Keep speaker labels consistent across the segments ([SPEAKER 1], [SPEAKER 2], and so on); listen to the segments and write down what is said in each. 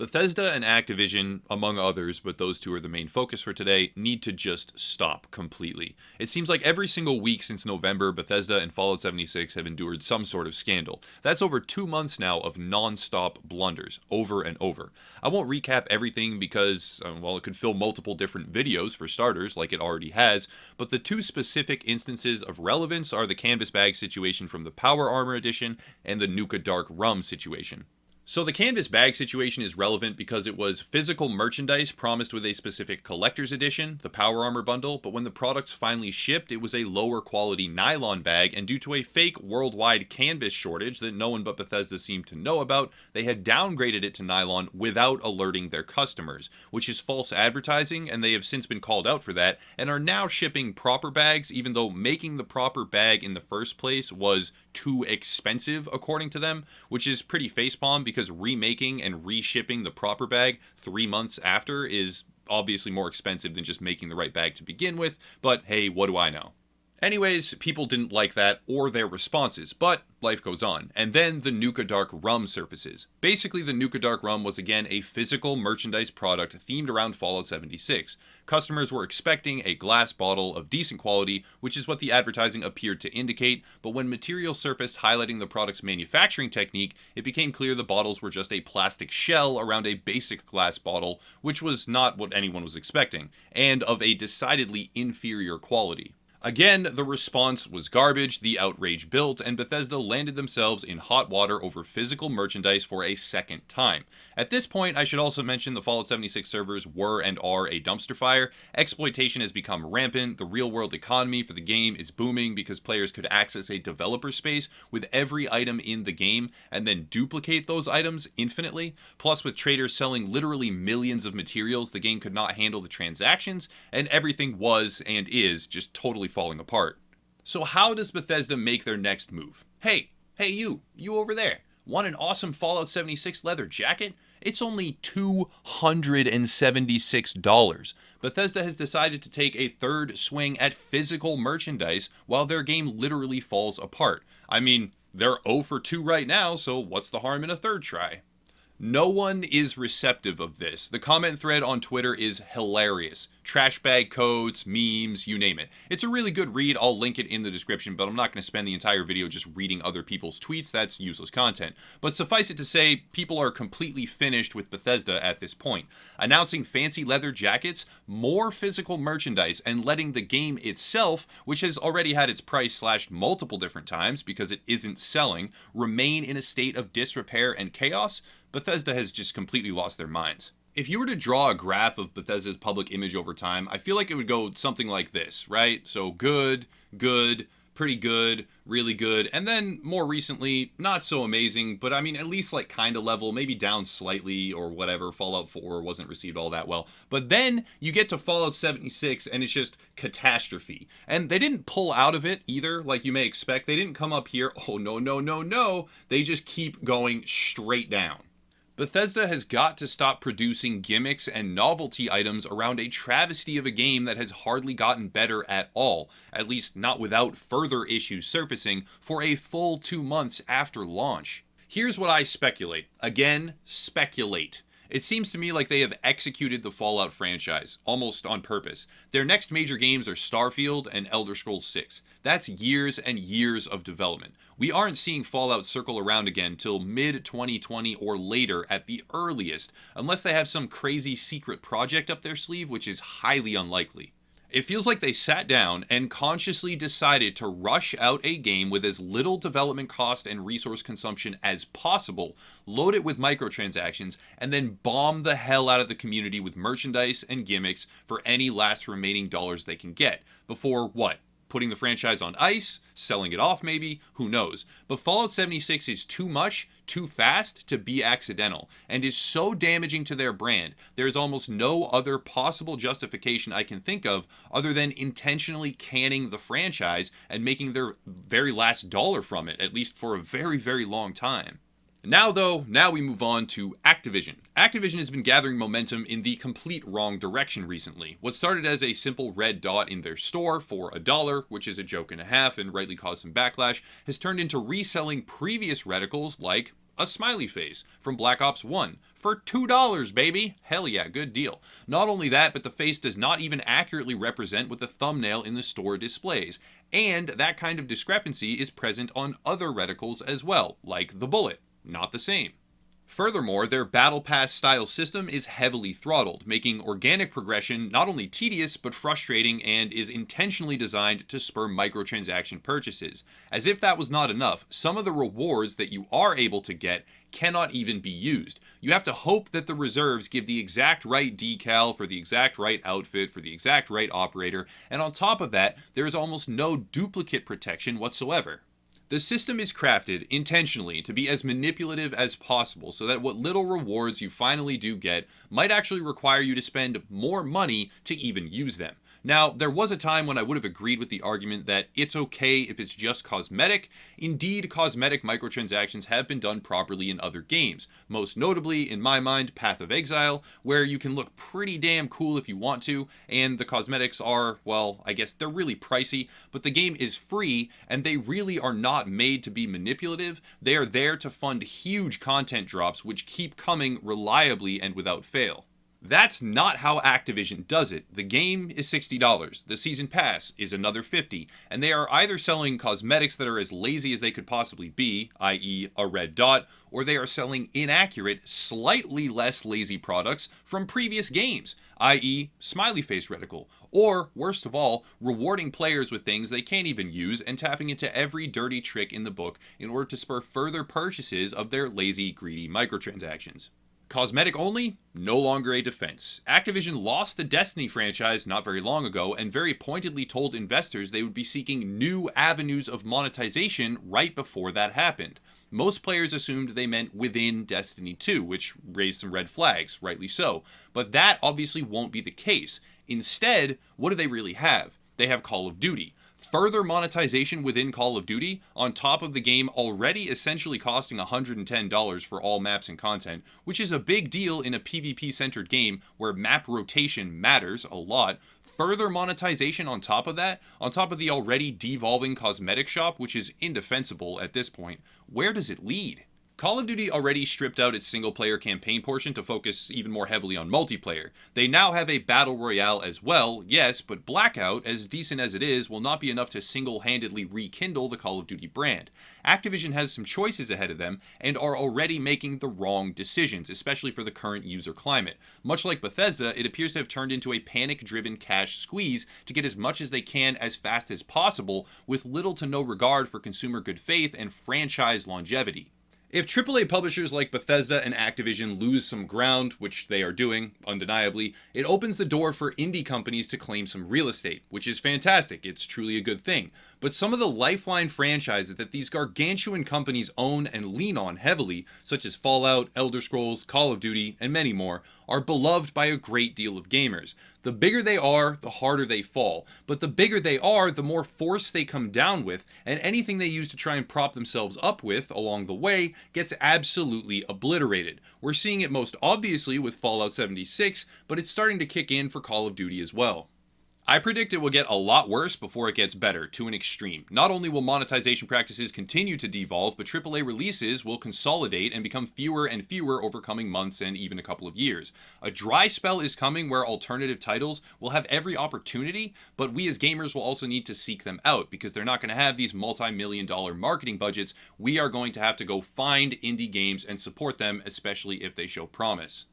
[SPEAKER 1] Bethesda and Activision, among others, but those two are the main focus for today, need to just stop completely. It seems like every single week since November, Bethesda and Fallout 76 have endured some sort of scandal. That's over 2 months now of non-stop blunders, over and over. I won't recap everything because, well, it could fill multiple different videos for starters, like it already has, but the two specific instances of relevance are the canvas bag situation from the Power Armor Edition and the Nuka Dark Rum situation. So the canvas bag situation is relevant because it was physical merchandise promised with a specific collector's edition, the Power Armor bundle, but when the products finally shipped, it was a lower quality nylon bag, and due to a fake worldwide canvas shortage that no one but Bethesda seemed to know about, they had downgraded it to nylon without alerting their customers, which is false advertising, and they have since been called out for that, and are now shipping proper bags, even though making the proper bag in the first place was too expensive, according to them, which is pretty facepalm because remaking and reshipping the proper bag 3 months after is obviously more expensive than just making the right bag to begin with, but hey, what do I know? Anyways, people didn't like that or their responses, but life goes on. And then the Nuka Dark Rum surfaces. Basically, the Nuka Dark Rum was again a physical merchandise product themed around Fallout 76. Customers were expecting a glass bottle of decent quality, which is what the advertising appeared to indicate, but when material surfaced highlighting the product's manufacturing technique, it became clear the bottles were just a plastic shell around a basic glass bottle, which was not what anyone was expecting, and of a decidedly inferior quality. Again, the response was garbage, the outrage built, and Bethesda landed themselves in hot water over physical merchandise for a second time. At this point, I should also mention the Fallout 76 servers were and are a dumpster fire. Exploitation has become rampant, the real-world economy for the game is booming because players could access a developer space with every item in the game and then duplicate those items infinitely. Plus, with traders selling literally millions of materials, the game could not handle the transactions, and everything was and is just totally falling apart. So how does Bethesda make their next move? Hey you over there, want an awesome Fallout 76 leather jacket? It's only $276. Bethesda has decided to take a third swing at physical merchandise while their game literally falls apart. I mean, they're 0 for 2 right now, so what's the harm in a third try? No one is receptive of this. The comment thread on Twitter is hilarious. Trash bag codes, memes, you name it. It's a really good read. I'll link it in the description, but I'm not going to spend the entire video just reading other people's tweets. That's useless content. But suffice it to say, people are completely finished with Bethesda at this point. Announcing fancy leather jackets, more physical merchandise, and letting the game itself, which has already had its price slashed multiple different times because it isn't selling, remain in a state of disrepair and chaos. Bethesda has just completely lost their minds. If you were to draw a graph of Bethesda's public image over time, I feel like it would go something like this, right? So good, good, pretty good, really good, and then more recently, not so amazing, but I mean, at least like kind of level, maybe down slightly or whatever. Fallout 4 wasn't received all that well. But then you get to Fallout 76 and it's just catastrophe. And they didn't pull out of it either, like you may expect. They didn't come up here, oh no, no, no, no. They just keep going straight down. Bethesda has got to stop producing gimmicks and novelty items around a travesty of a game that has hardly gotten better at all, at least not without further issues surfacing, for a full 2 months after launch. Here's what I speculate. Again, speculate. It seems to me like they have executed the Fallout franchise, almost on purpose. Their next major games are Starfield and Elder Scrolls 6. That's years and years of development. We aren't seeing Fallout circle around again till mid-2020 or later at the earliest, unless they have some crazy secret project up their sleeve, which is highly unlikely. It feels like they sat down and consciously decided to rush out a game with as little development cost and resource consumption as possible, load it with microtransactions, and then bomb the hell out of the community with merchandise and gimmicks for any last remaining dollars they can get. Before what? Putting the franchise on ice, selling it off maybe, who knows. But Fallout 76 is too much, too fast to be accidental, and is so damaging to their brand, there is almost no other possible justification I can think of other than intentionally canning the franchise and making their very last dollar from it, at least for a very, very long time. Now we move on to Activision. Activision has been gathering momentum in the complete wrong direction recently. What started as a simple red dot in their store for $1, which is a joke and a half and rightly caused some backlash, has turned into reselling previous reticles like a smiley face from Black Ops 1 for $2, baby. Hell yeah, good deal. Not only that, but the face does not even accurately represent what the thumbnail in the store displays. And that kind of discrepancy is present on other reticles as well, like the bullet. Not the same. Furthermore, their Battle Pass style system is heavily throttled, making organic progression not only tedious but frustrating, and is intentionally designed to spur microtransaction purchases. As if that was not enough, some of the rewards that you are able to get cannot even be used. You have to hope that the reserves give the exact right decal for the exact right outfit for the exact right operator, and on top of that, there is almost no duplicate protection whatsoever. The system is crafted intentionally to be as manipulative as possible so that what little rewards you finally do get might actually require you to spend more money to even use them. Now, there was a time when I would have agreed with the argument that it's okay if it's just cosmetic. Indeed, cosmetic microtransactions have been done properly in other games, most notably, in my mind, Path of Exile, where you can look pretty damn cool if you want to, and the cosmetics are, well, I guess they're really pricey, but the game is free, and they really are not made to be manipulative. They are there to fund huge content drops which keep coming reliably and without fail. That's not how Activision does it. The game is $60, the season pass is another $50, and they are either selling cosmetics that are as lazy as they could possibly be, i.e. a red dot, or they are selling inaccurate, slightly less lazy products from previous games, i.e. smiley face reticle, or, worst of all, rewarding players with things they can't even use and tapping into every dirty trick in the book in order to spur further purchases of their lazy, greedy microtransactions. Cosmetic only? No longer a defense. Activision lost the Destiny franchise not very long ago and very pointedly told investors they would be seeking new avenues of monetization right before that happened. Most players assumed they meant within Destiny 2, which raised some red flags, rightly so. But that obviously won't be the case. Instead, what do they really have? They have Call of Duty. Further monetization within Call of Duty, on top of the game already essentially costing $110 for all maps and content, which is a big deal in a PvP-centered game where map rotation matters a lot. Further monetization on top of that, on top of the already devolving cosmetic shop, which is indefensible at this point, where does it lead? Call of Duty already stripped out its single-player campaign portion to focus even more heavily on multiplayer. They now have a battle royale as well, yes, but Blackout, as decent as it is, will not be enough to single-handedly rekindle the Call of Duty brand. Activision has some choices ahead of them, and are already making the wrong decisions, especially for the current user climate. Much like Bethesda, it appears to have turned into a panic-driven cash squeeze to get as much as they can as fast as possible, with little to no regard for consumer good faith and franchise longevity. If AAA publishers like Bethesda and Activision lose some ground, which they are doing, undeniably, it opens the door for indie companies to claim some real estate, which is fantastic. It's truly a good thing. But some of the lifeline franchises that these gargantuan companies own and lean on heavily, such as Fallout, Elder Scrolls, Call of Duty, and many more, are beloved by a great deal of gamers. The bigger they are, the harder they fall. But the bigger they are, the more force they come down with, and anything they use to try and prop themselves up with along the way gets absolutely obliterated. We're seeing it most obviously with Fallout 76, but it's starting to kick in for Call of Duty as well. I predict it will get a lot worse before it gets better, to an extreme. Not only will monetization practices continue to devolve, but AAA releases will consolidate and become fewer and fewer over coming months and even a couple of years. A dry spell is coming where alternative titles will have every opportunity, but we as gamers will also need to seek them out, because they're not going to have these multi-million-dollar marketing budgets. We are going to have to go find indie games and support them, especially if they show promise.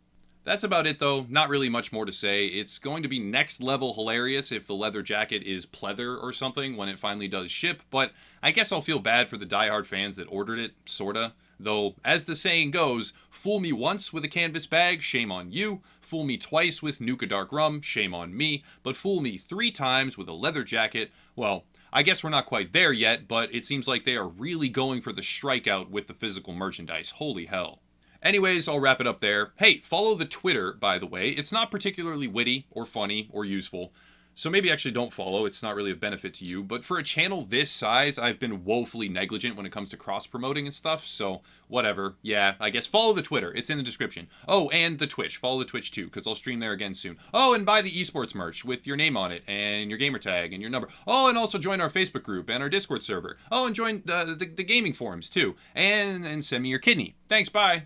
[SPEAKER 1] That's about it though, not really much more to say. It's going to be next level hilarious if the leather jacket is pleather or something when it finally does ship, but I guess I'll feel bad for the diehard fans that ordered it, sorta. Though, as the saying goes, fool me once with a canvas bag, shame on you. Fool me twice with Nuka Dark Rum, shame on me. But fool me 3 times with a leather jacket, well, I guess we're not quite there yet, but it seems like they are really going for the strikeout with the physical merchandise. Holy hell. Anyways, I'll wrap it up there. Hey, follow the Twitter, by the way. It's not particularly witty or funny or useful. So maybe actually don't follow. It's not really of benefit to you. But for a channel this size, I've been woefully negligent when it comes to cross promoting and stuff. So whatever. Yeah, I guess follow the Twitter. It's in the description. Oh, and the Twitch. Follow the Twitch too, because I'll stream there again soon. Oh, and buy the esports merch with your name on it and your gamer tag and your number. Oh, and also join our Facebook group and our Discord server. Oh, and join the gaming forums too. And send me your kidney. Thanks. Bye.